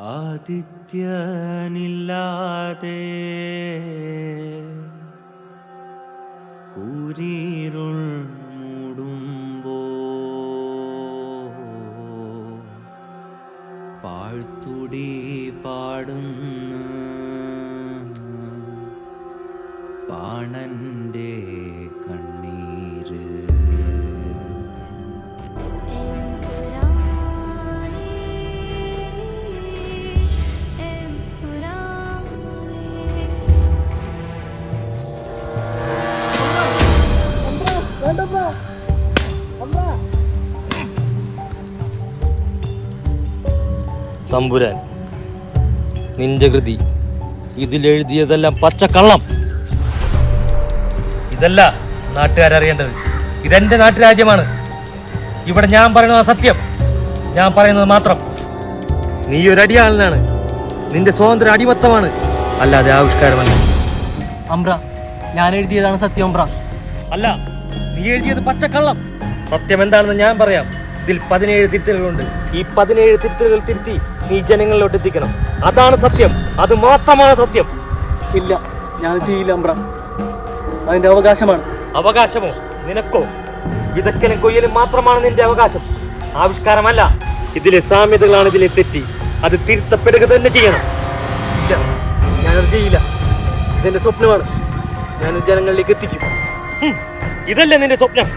ആദിത്യനില്ലാതെ കൂരിരുൾ മൂടുമ്പോ പാഴ്ത്തുടി പാടുന്ന പാണന്റെ കണ്ണീര് തമ്പുരാൻ, നിന്റെ കൃതി ഇതിലെഴുതിയതെല്ലാം പച്ചക്കള്ളം. ഇതല്ല നാട്ടുകാരറിയേണ്ടത്. ഇതെന്റെ നാട്ടുരാജ്യമാണ്. ഇവിടെ ഞാൻ പറയുന്നത് സത്യം, ഞാൻ പറയുന്നത് മാത്രം. നീ ഒരു അടിയാളനാണ്. നിന്റെ സ്വാതന്ത്ര്യ അടിമത്തമാണ്, അല്ലാതെ ആവിഷ്കാരമല്ല. അമ്പ്ര, ഞാൻ എഴുതിയതാണ് സത്യം. അമ്പ്ര അല്ല, നീ എഴുതിയത് പച്ചക്കള്ളം. സത്യം എന്താണെന്ന് ഞാൻ പറയാം. ഇതിൽ 17 തിരുത്തലുകളുണ്ട്. ഈ 17 തിരുത്തലുകൾ തിരുത്തി നീ ജനങ്ങളിലോട്ട് എത്തിക്കണം. അതാണ് സത്യം, അത് മാത്രമാണ് സത്യം. ഇല്ല, ഞാൻ ചെയ്യില്ല അമ്പ്ര. അതിന്റെ അവകാശമാണ്. അവകാശമോ? നിനക്കോ? വിതക്കലും കൊയ്യലും മാത്രമാണ് നിന്റെ അവകാശം, ആവിഷ്കാരമല്ല. ഇതിലെ സാമ്യതകളാണ് ഇതിലെ തെറ്റി. അത് തിരുത്തപ്പെടുക തന്നെ ചെയ്യണം. ഇല്ല, ഞാനത് ചെയ്യില്ല. ഇതെന്റെ സ്വപ്നമാണ്. ഞാൻ ജനങ്ങളിലേക്ക് എത്തിക്കും. ഇതല്ലേ നിന്റെ സ്വപ്നം?